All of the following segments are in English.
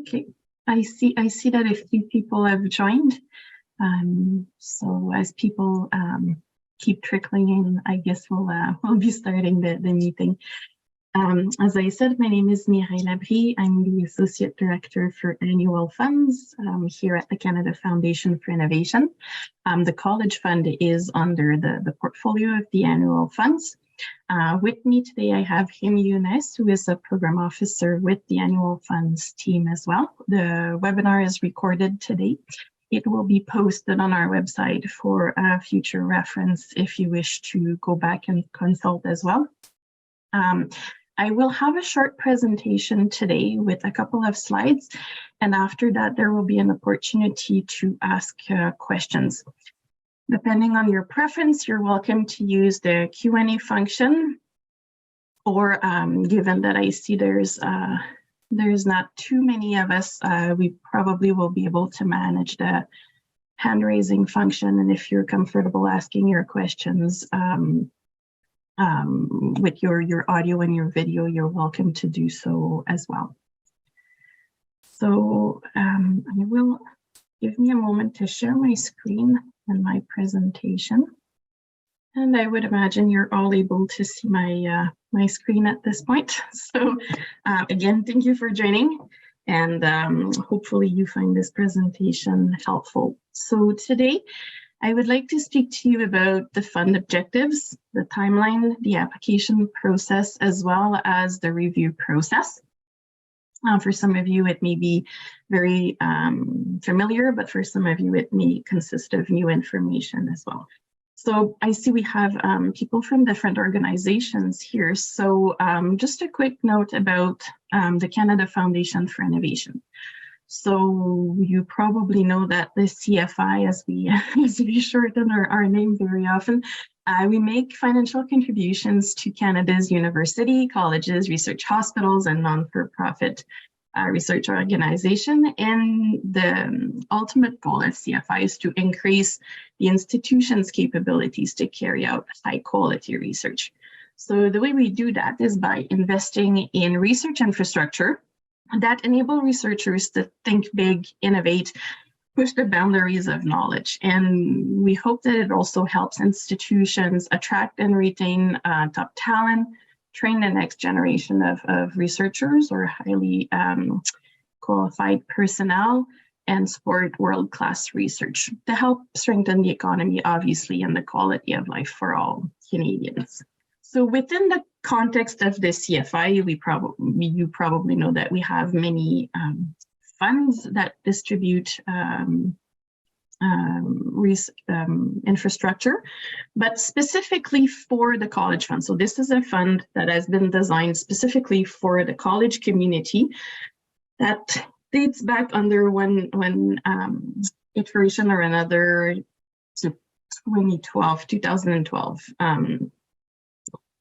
Okay, I see that a few people have joined. So as people keep trickling in, I guess we'll be starting the meeting. As I said, my name is Mireille Labrie. I'm the Associate Director for Annual Funds here at the Canada Foundation for Innovation. The College Fund is under the portfolio of the Annual Funds. With me today, I have Him Younes, who is a Program Officer with the Annual Funds team as well. The webinar is recorded today. It will be posted on our website for future reference if you wish to go back and consult as well. I will have a short presentation today with a couple of slides, and after that there will be an opportunity to ask questions. Depending on your preference, you're welcome to use the Q&A function, or given that I see there's not too many of us, we probably will be able to manage the hand-raising function, and if you're comfortable asking your questions with your audio and your video, you're welcome to do so as well. So give me a moment to share my screen and my presentation. And I would imagine you're all able to see my my screen at this point. So again, thank you for joining, and hopefully you find this presentation helpful. So today, I would like to speak to you about the fund objectives, the timeline, the application process, as well as the review process. For some of you, it may be very familiar, but for some of you, it may consist of new information as well. So I see we have people from different organizations here. So just a quick note about the Canada Foundation for Innovation. So you probably know that the CFI, as we shorten our name very often, we make financial contributions to Canada's university, colleges, research hospitals, and non-for-profit research organization. And the ultimate goal of CFI is to increase the institution's capabilities to carry out high-quality research. So the way we do that is by investing in research infrastructure that enable researchers to think big, innovate, push the boundaries of knowledge. And we hope that it also helps institutions attract and retain top talent, train the next generation of researchers or highly qualified personnel, and support world-class research to help strengthen the economy, obviously, and the quality of life for all Canadians. So within the context of the CFI, you probably know that we have many funds that distribute infrastructure, but specifically for the College Fund. So this is a fund that has been designed specifically for the college community that dates back under one iteration or another to 2012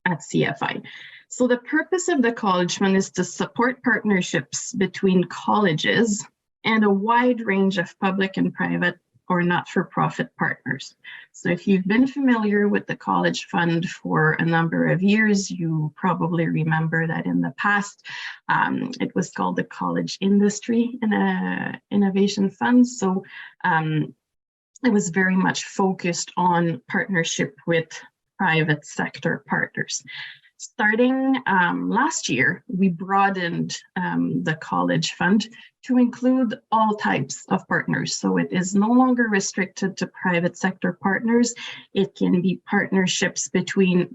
at CFI. So the purpose of the College Fund is to support partnerships between colleges and a wide range of public and private or not-for-profit partners. So if you've been familiar with the College Fund for a number of years, you probably remember that in the past, it was called the College Industry Innovation Fund. So it was very much focused on partnership with private sector partners. Starting last year, we broadened the College Fund to include all types of partners. So it is no longer restricted to private sector partners. It can be partnerships between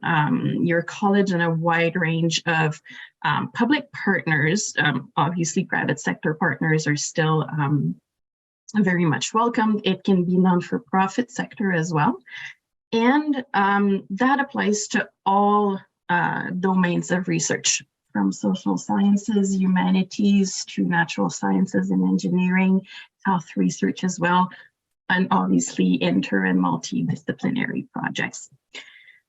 your college and a wide range of public partners. Obviously, private sector partners are still very much welcomed. It can be non-for-profit sector as well. And that applies to all domains of research, from social sciences, humanities, to natural sciences and engineering, health research as well, and obviously inter and multidisciplinary projects.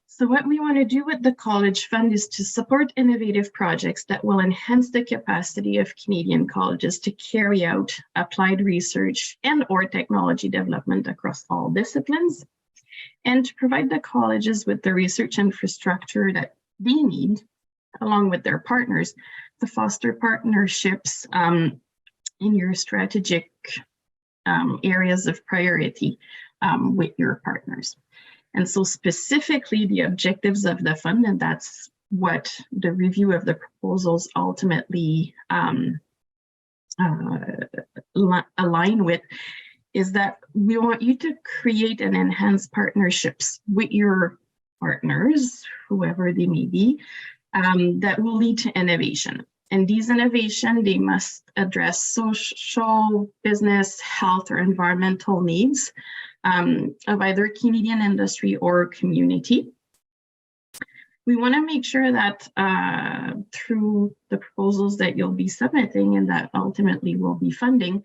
So what we want to do with the College Fund is to support innovative projects that will enhance the capacity of Canadian colleges to carry out applied research and or technology development across all disciplines, and to provide the colleges with the research infrastructure that they need, along with their partners, to foster partnerships in your strategic areas of priority with your partners. And so specifically the objectives of the fund, and that's what the review of the proposals ultimately align with, is that we want you to create and enhance partnerships with your partners, whoever they may be, that will lead to innovation. And these innovation, they must address social, business, health, or environmental needs of either Canadian industry or community. We want to make sure that through the proposals that you'll be submitting and that ultimately will be funding,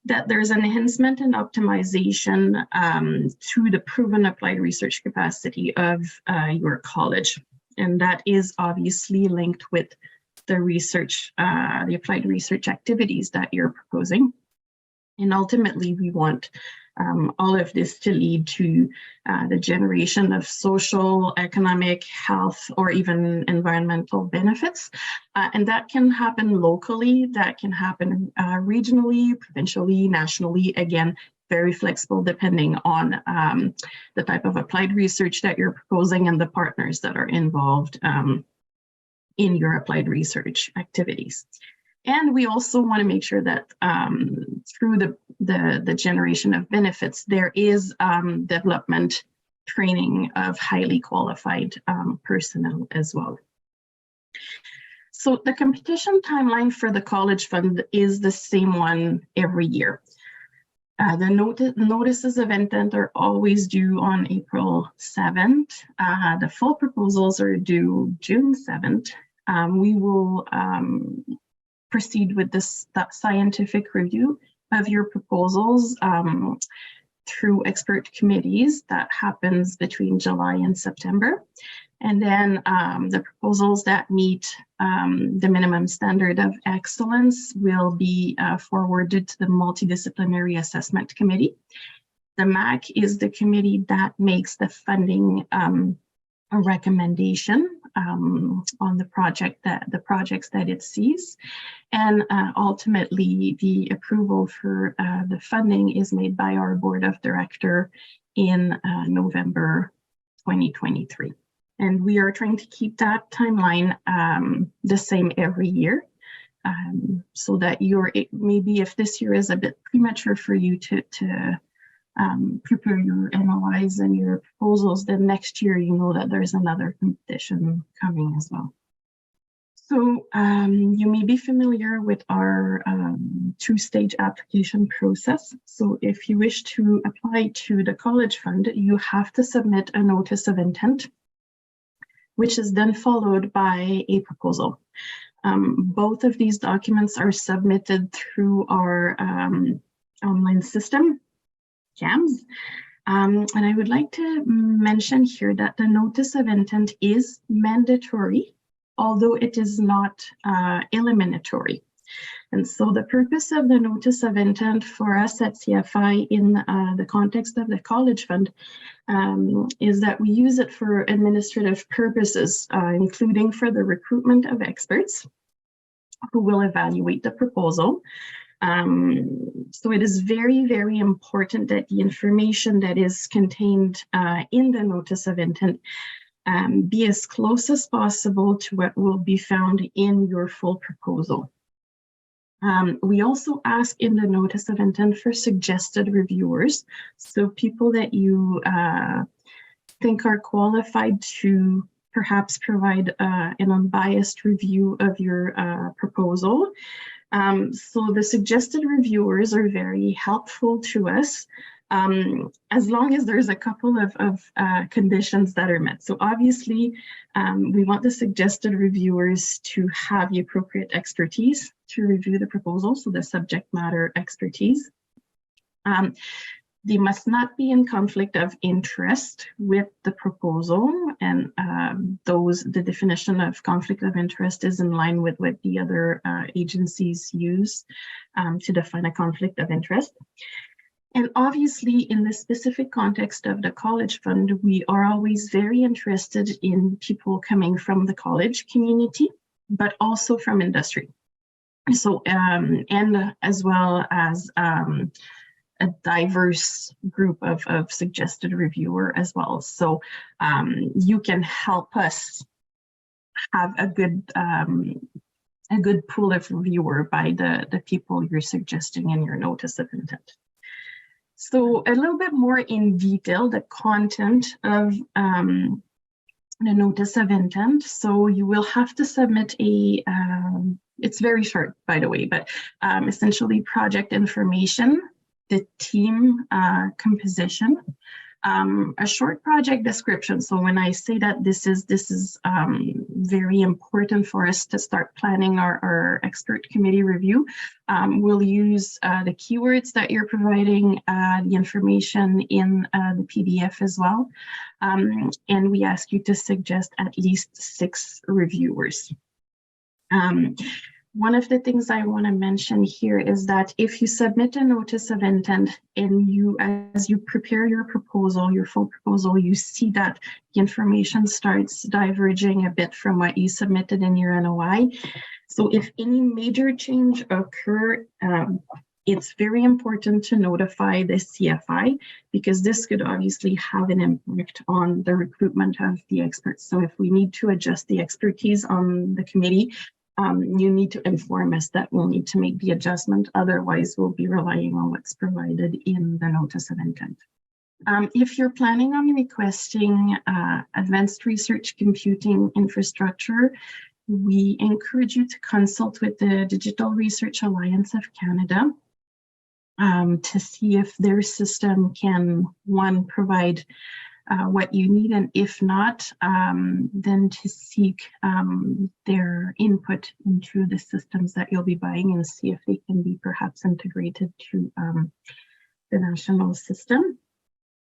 that there's an enhancement and optimization to the proven applied research capacity of your college. And that is obviously linked with the research, the applied research activities that you're proposing. And ultimately, we want all of this to lead to the generation of social, economic, health, or even environmental benefits. And that can happen locally, that can happen regionally, provincially, nationally, again, very flexible depending on the type of applied research that you're proposing and the partners that are involved in your applied research activities. And we also want to make sure that through the generation of benefits, there is development training of highly qualified personnel as well. So the competition timeline for the College Fund is the same one every year. The notices of intent are always due on April 7th. The full proposals are due June 7th. We will proceed with that scientific review of your proposals through expert committees. That happens between July and September. And then the proposals that meet the minimum standard of excellence will be forwarded to the Multidisciplinary Assessment Committee. The MAC is the committee that makes the funding a recommendation on the projects that it sees, and ultimately the approval for the funding is made by our board of directors in November 2023, and we are trying to keep that timeline the same every year, so that maybe if this year is a bit premature for you to prepare your NOIs and your proposals, then next year you know that there's another competition coming as well. So you may be familiar with our two-stage application process. So if you wish to apply to the College Fund, you have to submit a notice of intent, which is then followed by a proposal. Both of these documents are submitted through our online system, CAMS. And I would like to mention here that the notice of intent is mandatory, although it is not eliminatory. And so the purpose of the notice of intent for us at CFI in the context of the College Fund is that we use it for administrative purposes, including for the recruitment of experts who will evaluate the proposal. So it is very, very important that the information that is contained in the notice of intent be as close as possible to what will be found in your full proposal. We also ask in the notice of intent for suggested reviewers, so people that you think are qualified to perhaps provide an unbiased review of your proposal. So the suggested reviewers are very helpful to us, as long as there's a couple of conditions that are met. So obviously, we want the suggested reviewers to have the appropriate expertise to review the proposal, so the subject matter expertise. They must not be in conflict of interest with the proposal, and the definition of conflict of interest is in line with what the other agencies use to define a conflict of interest. And obviously, in the specific context of the College Fund, we are always very interested in people coming from the college community, but also from industry. So, and as well as a diverse group of suggested reviewer as well. So you can help us have a good pool of reviewer by the people you're suggesting in your notice of intent. So a little bit more in detail, the content of the notice of intent. So you will have to submit a, it's very short, by the way, but essentially project information, the team composition, a short project description. So when I say that this is very important for us to start planning our expert committee review, we'll use the keywords that you're providing, the information in the PDF as well. And we ask you to suggest at least 6 reviewers. One of the things I want to mention here is that if you submit a notice of intent and as you prepare your proposal, your full proposal, you see that the information starts diverging a bit from what you submitted in your NOI. So if any major change occur, it's very important to notify the CFI, because this could obviously have an impact on the recruitment of the experts. So if we need to adjust the expertise on the committee, you need to inform us that we'll need to make the adjustment. Otherwise, we'll be relying on what's provided in the notice of intent. If you're planning on requesting advanced research computing infrastructure, we encourage you to consult with the Digital Research Alliance of Canada to see if their system can, one, provide what you need, and if not, then to seek their input into the systems that you'll be buying and see if they can be perhaps integrated to the national system.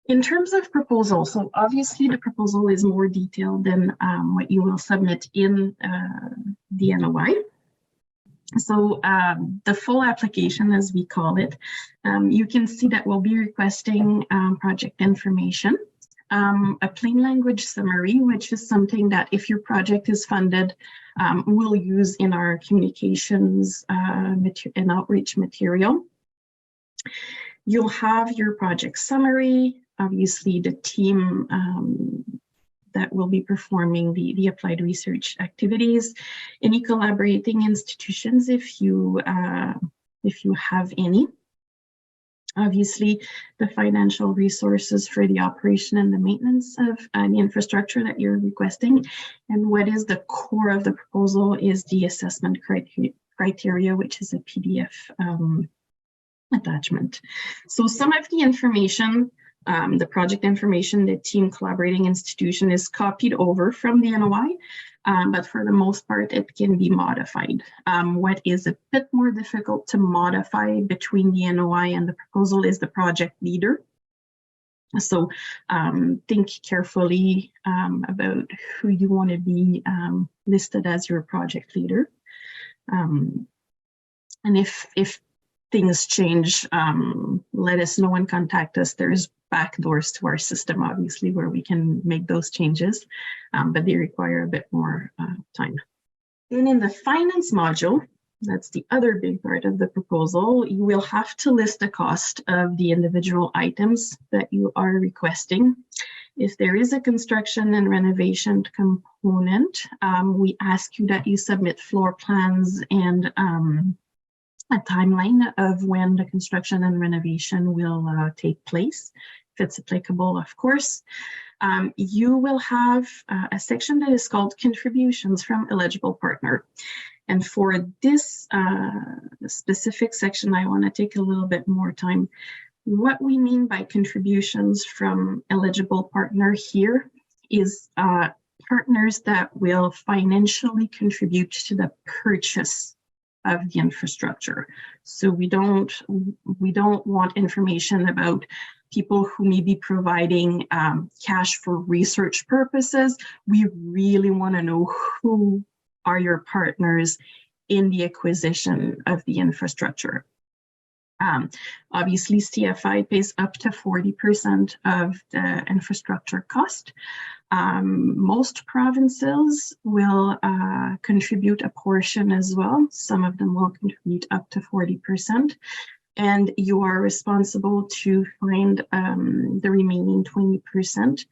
In terms of proposal, so obviously the proposal is more detailed than what you will submit in the NOI. So the full application, as we call it, you can see that we'll be requesting project information, a plain language summary, which is something that if your project is funded, we'll use in our communications and outreach material. You'll have your project summary, obviously the team that will be performing the applied research activities, any collaborating institutions if you have any. Obviously, the financial resources for the operation and the maintenance of the infrastructure that you're requesting. And what is the core of the proposal is the assessment criteria, which is a PDF attachment. So some of the information, the project information, the team collaborating institution is copied over from the NOI, but for the most part, it can be modified. What is a bit more difficult to modify between the NOI and the proposal is the project leader. So think carefully about who you want to be listed as your project leader. And if things change, let us know and contact us. There's back doors to our system, obviously, where we can make those changes, but they require a bit more time. Then in the finance module, that's the other big part of the proposal, you will have to list the cost of the individual items that you are requesting. If there is a construction and renovation component, we ask you that you submit floor plans and a timeline of when the construction and renovation will take place, if it's applicable, of course. You will have a section that is called contributions from eligible partner. And for this specific section, I want to take a little bit more time. What we mean by contributions from eligible partner here is partners that will financially contribute to the purchase of the infrastructure. So we don't want information about people who may be providing cash for research purposes. We really want to know who are your partners in the acquisition of the infrastructure. Obviously, CFI pays up to 40% of the infrastructure cost. Most provinces will contribute a portion as well. Some of them will contribute up to 40%. And you are responsible to find the remaining 20%.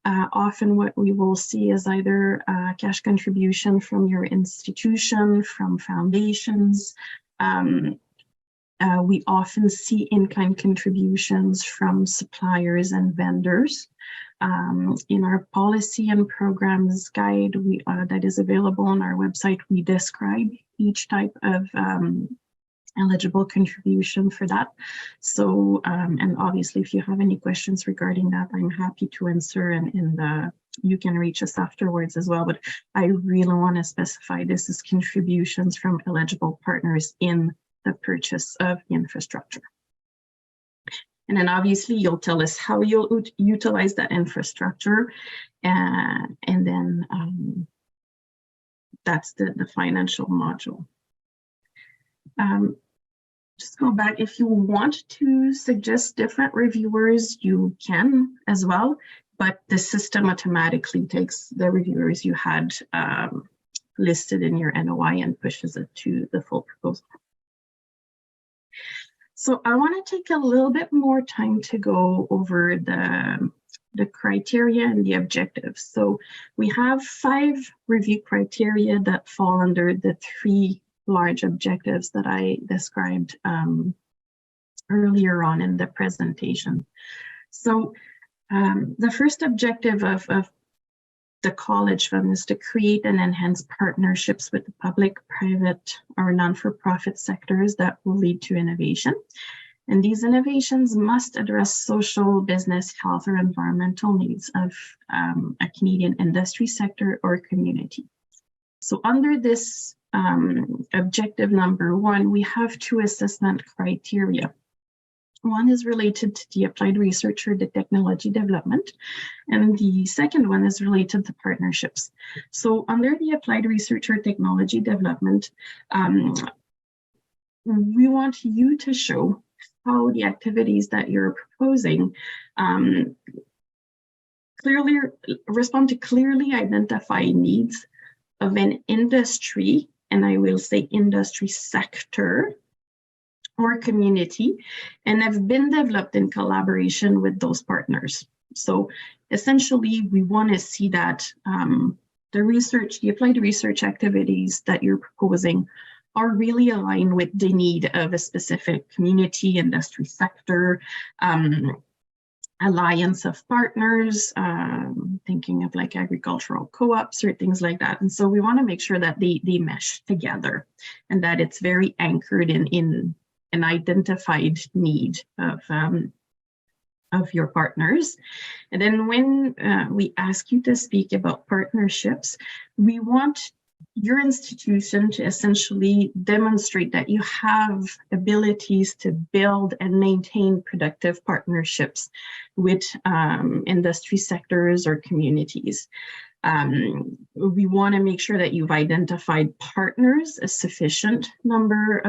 Often what we will see is either cash contribution from your institution, from foundations. We often see in-kind contributions from suppliers and vendors. In our policy and programs guide that is available on our website, we describe each type of eligible contribution for that. So, and obviously, if you have any questions regarding that, I'm happy to answer, and you can reach us afterwards as well. But I really want to specify this is contributions from eligible partners in the purchase of the infrastructure. And then obviously you'll tell us how you'll utilize that infrastructure, and then that's the financial module. Just go back. If you want to suggest different reviewers, you can as well, but the system automatically takes the reviewers you had listed in your NOI and pushes it to the full proposal. So I want to take a little bit more time to go over the criteria and the objectives. So we have 5 review criteria that fall under the 3 large objectives that I described earlier on in the presentation. So the first objective of the College Fund is to create and enhance partnerships with the public, private, or non-for-profit sectors that will lead to innovation. And these innovations must address social, business, health, or environmental needs of a Canadian industry sector or community. So under this objective number 1, we have 2 assessment criteria. One is related to the applied research or the technology development, and the second one is related to partnerships. So under the applied research or technology development, we want you to show how the activities that you're proposing clearly respond to clearly identified needs of an industry, and I will say industry sector or community, and have been developed in collaboration with those partners. So essentially, we want to see that the applied research activities that you're proposing are really aligned with the need of a specific community, industry sector, alliance of partners, thinking of like agricultural co-ops or things like that. And so we want to make sure that they mesh together and that it's very anchored in an identified need of your partners. And then when we ask you to speak about partnerships, we want your institution to essentially demonstrate that you have abilities to build and maintain productive partnerships with industry sectors or communities. We want to make sure that you've identified partners, a sufficient number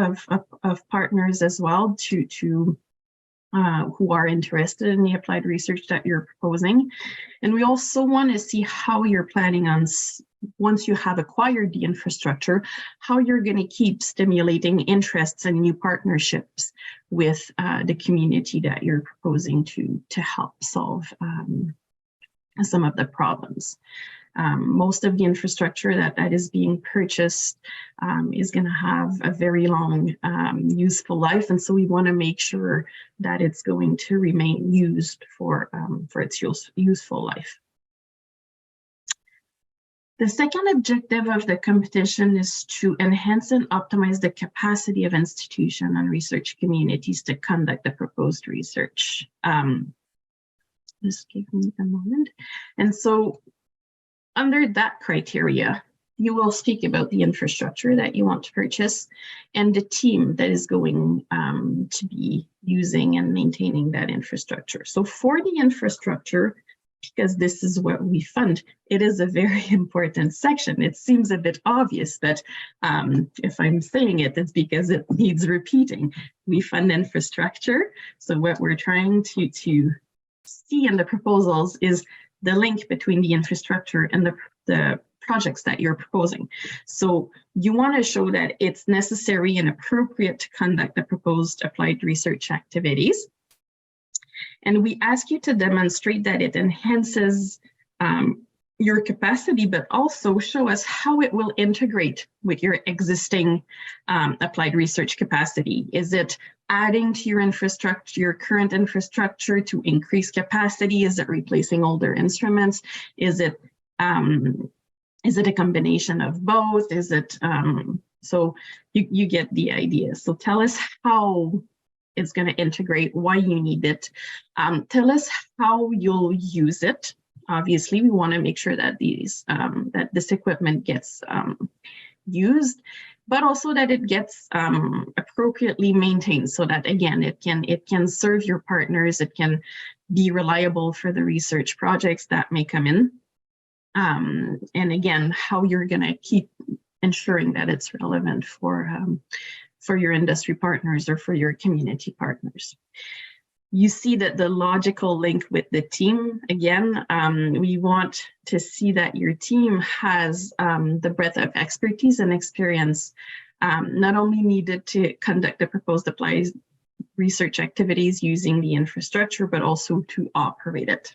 of partners as well to who are interested in the applied research that you're proposing. And we also want to see how you're planning on, once you have acquired the infrastructure, how you're going to keep stimulating interests and new partnerships with the community that you're proposing to help solve some of the problems. Most of the infrastructure that is being purchased is going to have a very long useful life, and so we want to make sure that it's going to remain used for its useful life. The second objective of the competition is to enhance and optimize the capacity of institutions and research communities to conduct the proposed research. Just give me a moment. And so under that criteria, you will speak about the infrastructure that you want to purchase and the team that is going to be using and maintaining that infrastructure. So for the infrastructure, because this is what we fund, it is a very important section. It seems a bit obvious, but if I'm saying it, it's because it needs repeating. We fund infrastructure. So what we're trying to see in the proposals is the link between the infrastructure and the projects that you're proposing. So you want to show that it's necessary and appropriate to conduct the proposed applied research activities. And we ask you to demonstrate that it enhances your capacity, but also show us how it will integrate with your existing applied research capacity. Is it adding to your infrastructure, your current infrastructure to increase capacity? Is it replacing older instruments? Is it a combination of both? Is it, so you get the idea. So tell us how it's going to integrate, why you need it. Tell us how you'll use it. Obviously, we want to make sure that that this equipment gets used, but also that it gets appropriately maintained, so that again it can serve your partners. It can be reliable for the research projects that may come in, and again, how you're going to keep ensuring that it's relevant for your industry partners or for your community partners. You see that the logical link with the team. Again, we want to see that your team has the breadth of expertise and experience, not only needed to conduct the proposed applied research activities using the infrastructure, but also to operate it.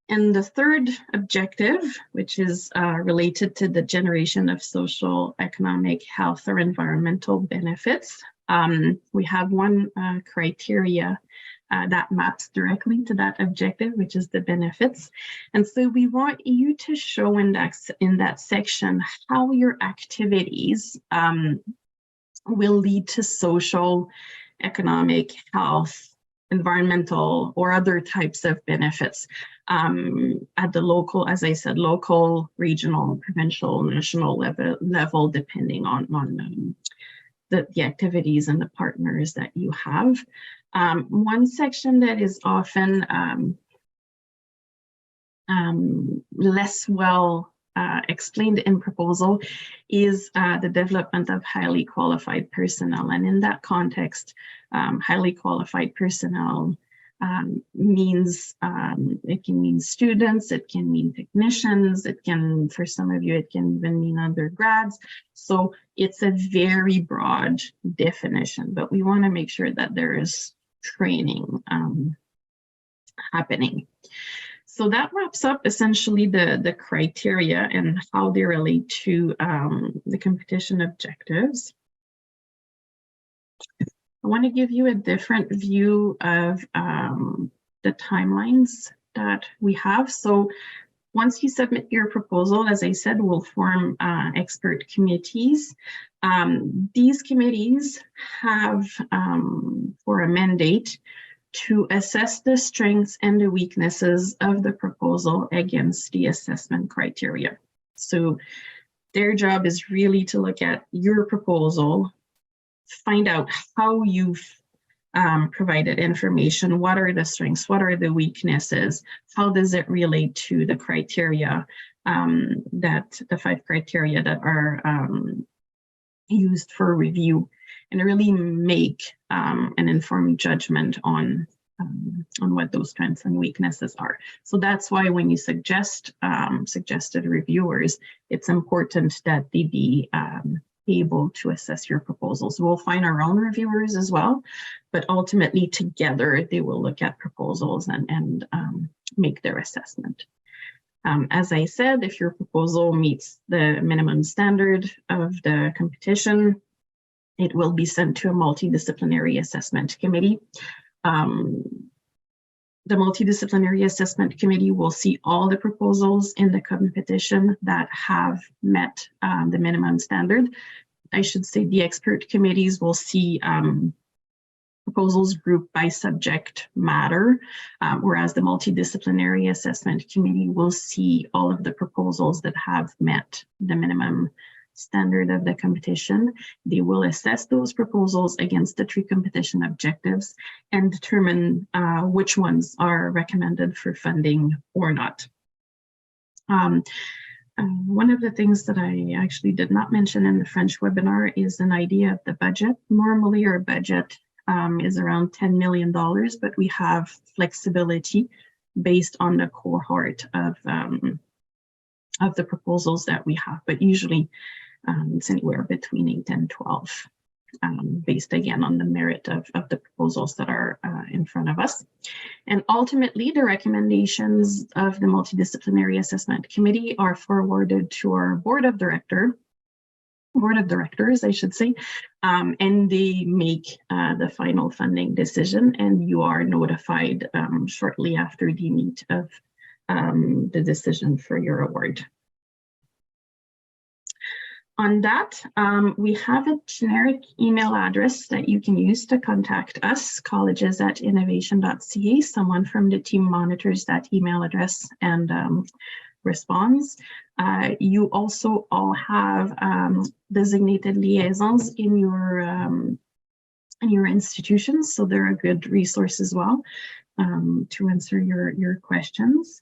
And the third objective, which is related to the generation of social, economic, health, or environmental benefits, we have one criteria that maps directly to that objective, which is the benefits. And so we want you to show in that section how your activities will lead to social, economic, health, environmental, or other types of benefits at the local, as I said, local, regional, provincial, national level, depending on the activities and the partners that you have. One section that is often less well explained in proposal is the development of highly qualified personnel. And in that context, highly qualified personnel means, it can mean students, it can mean technicians, it can, for some of you, it can even mean undergrads. So it's a very broad definition, but we want to make sure that there is training happening. So that wraps up essentially the criteria and how they relate to the competition objectives. I want to give you a different view of the timelines that we have. So once you submit your proposal, as I said, we'll form expert committees. These committees have for a mandate to assess the strengths and the weaknesses of the proposal against the assessment criteria. So their job is really to look at your proposal, find out how you've provided information, what are the strengths, what are the weaknesses, how does it relate to the criteria, the 5 criteria that are used for review, and really make an informed judgment on what those strengths and weaknesses are. So that's why when you suggest suggested reviewers, it's important that they be able to assess your proposals. We'll find our own reviewers as well, but ultimately together they will look at proposals and make their assessment. As I said, if your proposal meets the minimum standard of the competition, it will be sent to a multidisciplinary assessment committee. The multidisciplinary assessment committee will see all the proposals in the competition that have met the minimum standard. I should say the expert committees will see proposals grouped by subject matter, whereas the multidisciplinary assessment committee will see all of the proposals that have met the minimum standard of the competition. They will assess those proposals against the 3 competition objectives and determine which ones are recommended for funding or not. One of the things that I actually did not mention in the French webinar is an idea of the budget. Normally our budget is around $10 million, but we have flexibility based on the cohort of the proposals that we have. But usually it's anywhere between 8 and 12, based again on the merit of the proposals that are in front of us. And ultimately, the recommendations of the Multidisciplinary Assessment Committee are forwarded to our board of directors, I should say, and they make the final funding decision, and you are notified shortly after the meet of the decision for your award. On that, we have a generic email address that you can use to contact us, colleges@innovation.ca. Someone from the team monitors that email address and responds. You also all have designated liaisons in your institutions, so they're a good resource as well to answer your questions.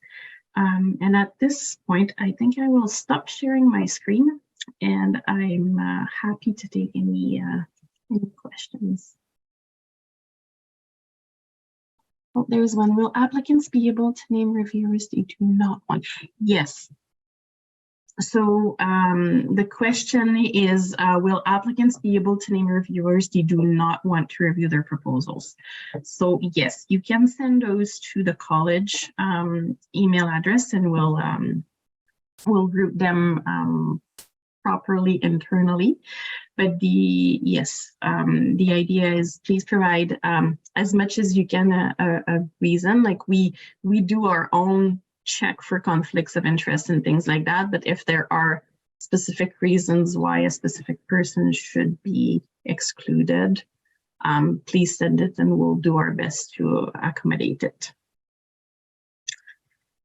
And at this point, I think I will stop sharing my screen, and I'm happy to take any questions. Oh, there's one. Will applicants be able to name reviewers they do not want? Yes. So the question is, will applicants be able to name reviewers they do not want to review their proposals? So yes, you can send those to the college email address, and we'll group them properly internally. But the idea is, please provide as much as you can a reason. Like we do our own check for conflicts of interest and things like that, but if there are specific reasons why a specific person should be excluded, please send it and we'll do our best to accommodate it.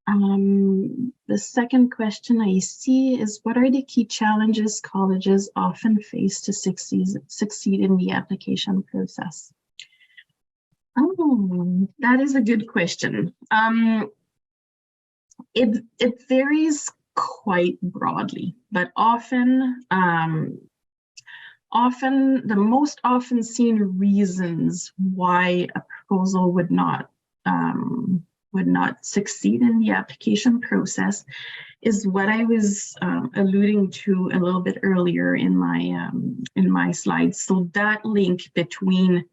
The second question I see is, what are the key challenges colleges often face to succeed in the application process? Oh, that is a good question. It varies quite broadly, but often the most often seen reasons why a proposal would not succeed in the application process is what I was alluding to a little bit earlier in my slides. So that link between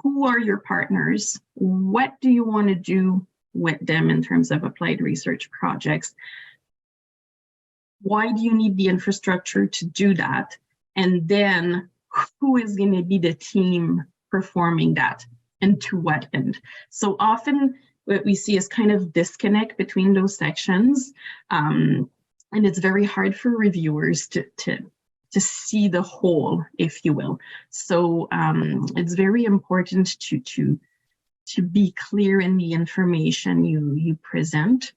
who are your partners, what do you want to do with them in terms of applied research projects, why do you need the infrastructure to do that, and then who is going to be the team performing that, and to what end. So often what we see is kind of disconnect between those sections, and it's very hard for reviewers to see the whole, if you will. So it's very important to be clear in the information you present.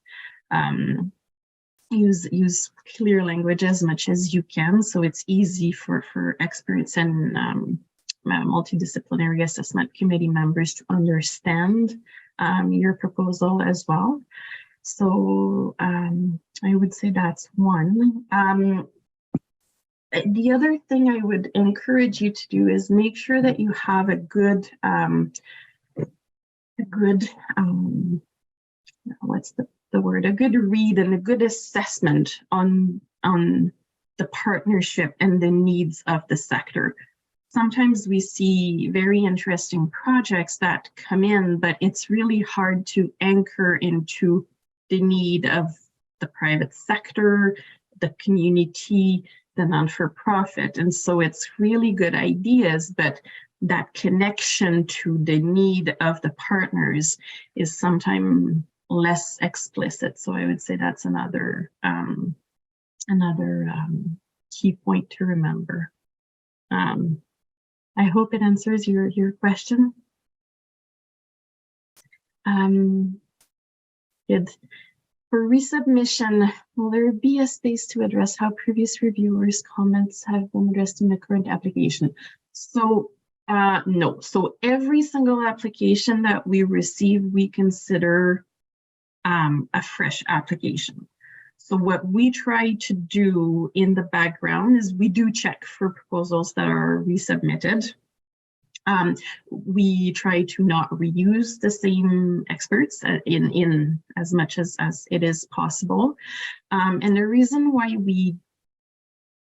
Use clear language as much as you can, so it's easy for experts and multidisciplinary assessment committee members to understand your proposal as well. So I would say that's one. The other thing I would encourage you to do is make sure that you have a good what's the word? A good read and a good assessment on the partnership and the needs of the sector. Sometimes we see very interesting projects that come in, but it's really hard to anchor into the need of the private sector, the community, the non-for-profit. And so it's really good ideas, but that connection to the need of the partners is sometimes less explicit. So I would say that's another key point to remember. I hope it answers your question. Good. For resubmission, will there be a space to address how previous reviewers' comments have been addressed in the current application? So no. So every single application that we receive, we consider a fresh application. So what we try to do in the background is we do check for proposals that are resubmitted. We try to not reuse the same experts in as much as it is possible. And the reason why we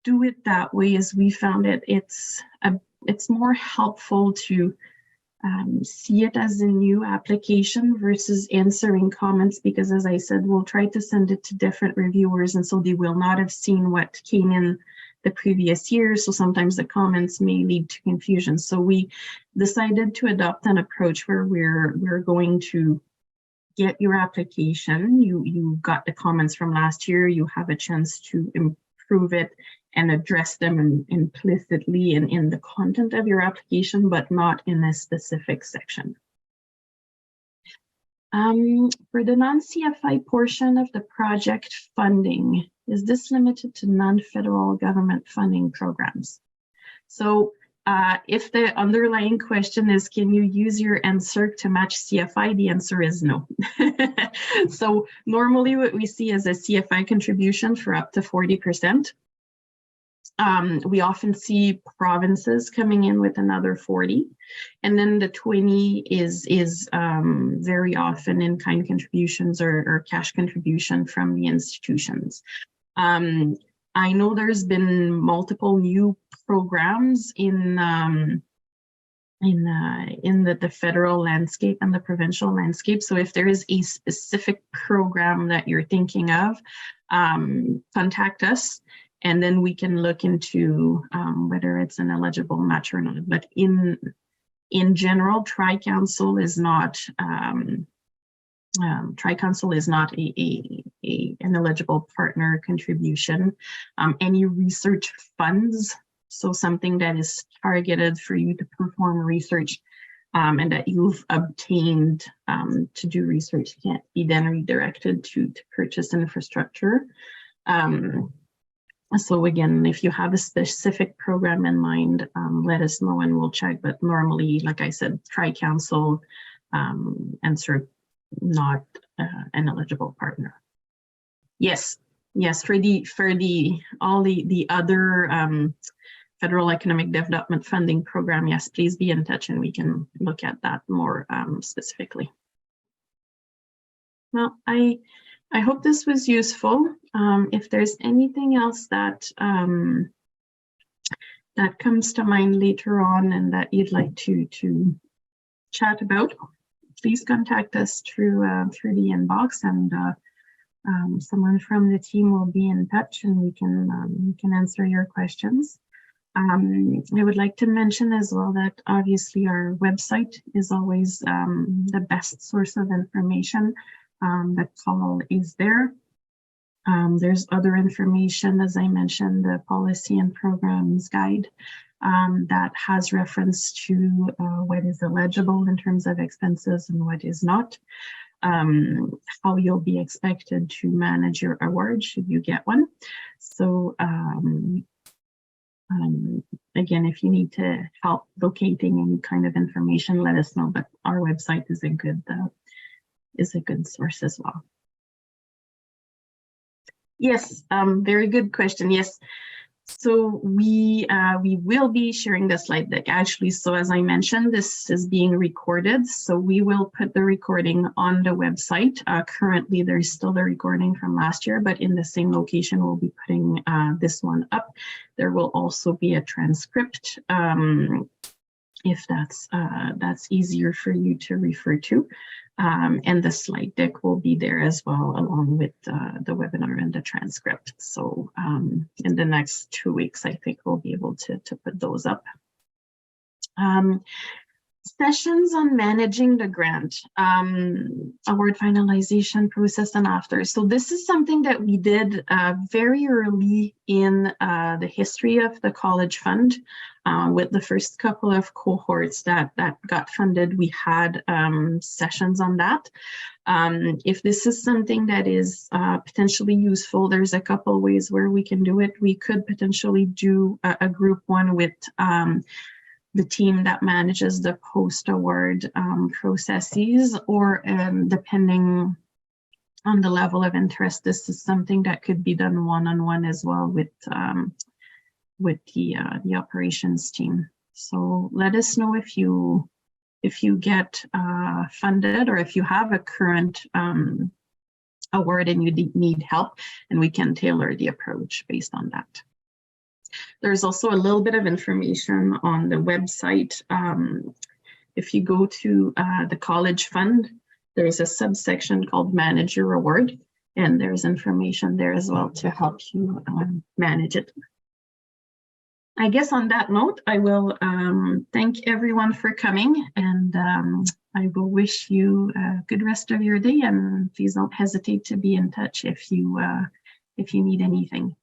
do it that way is we found it's more helpful to see it as a new application versus answering comments, because as I said, we'll try to send it to different reviewers, and so they will not have seen what came in the previous year. So sometimes the comments may lead to confusion. So we decided to adopt an approach where we're going to get your application. You got the comments from last year. You have a chance to improve it and address them implicitly in the content of your application, but not in a specific section. For the non-CFI portion of the project funding, is this limited to non-federal government funding programs? So if the underlying question is, can you use your NSERC to match CFI? The answer is no. So normally what we see is a CFI contribution for up to 40%. We often see provinces coming in with another 40, and then the 20 is very often in-kind contributions or cash contribution from the institutions. I know there's been multiple new programs in the federal landscape and the provincial landscape. So if there is a specific program that you're thinking of, contact us, and then we can look into whether it's an eligible match or not. But in general, Tri-Council is not an eligible partner contribution. Any research funds, so something that is targeted for you to perform research and that you've obtained to do research, can't be then redirected to purchase infrastructure. So again, if you have a specific program in mind, let us know and we'll check. But normally, like I said, Tri-Council answer not an eligible partner. Yes, for all the other federal economic development funding program, yes, please be in touch and we can look at that more specifically. Well, I hope this was useful. If there's anything else that that comes to mind later on and that you'd like to chat about, please contact us through the inbox, and someone from the team will be in touch and we can answer your questions. I would like to mention as well that obviously our website is always the best source of information. The call is there. There's other information, as I mentioned, the policy and programs guide that has reference to what is eligible in terms of expenses and what is not, how you'll be expected to manage your award should you get one. So again, if you need to help locating any kind of information, let us know, but our website is a good source as well. Yes, very good question. Yes, so we will be sharing the slide deck actually. So as I mentioned, this is being recorded, so we will put the recording on the website. Currently, there's still the recording from last year, but in the same location, we'll be putting this one up. There will also be a transcript if that's easier for you to refer to. And the slide deck will be there as well, along with the webinar and the transcript. So in the next 2 weeks, I think we'll be able to put those up. Sessions on managing the grant, award finalization process and after. So this is something that we did very early in the history of the College Fund. With the first couple of cohorts that got funded, we had sessions on that. If this is something that is potentially useful, there's a couple ways where we can do it. We could potentially do a group one with the team that manages the post-award processes, or depending on the level of interest, this is something that could be done one-on-one as well with the operations team. So let us know if you get funded, or if you have a current award and you need help, and we can tailor the approach based on that. There's also a little bit of information on the website. If you go to the College Fund, there's a subsection called Manage Your Award, and there's information there as well to help you manage it. I guess on that note, I will thank everyone for coming, and I will wish you a good rest of your day, and please don't hesitate to be in touch if you need anything.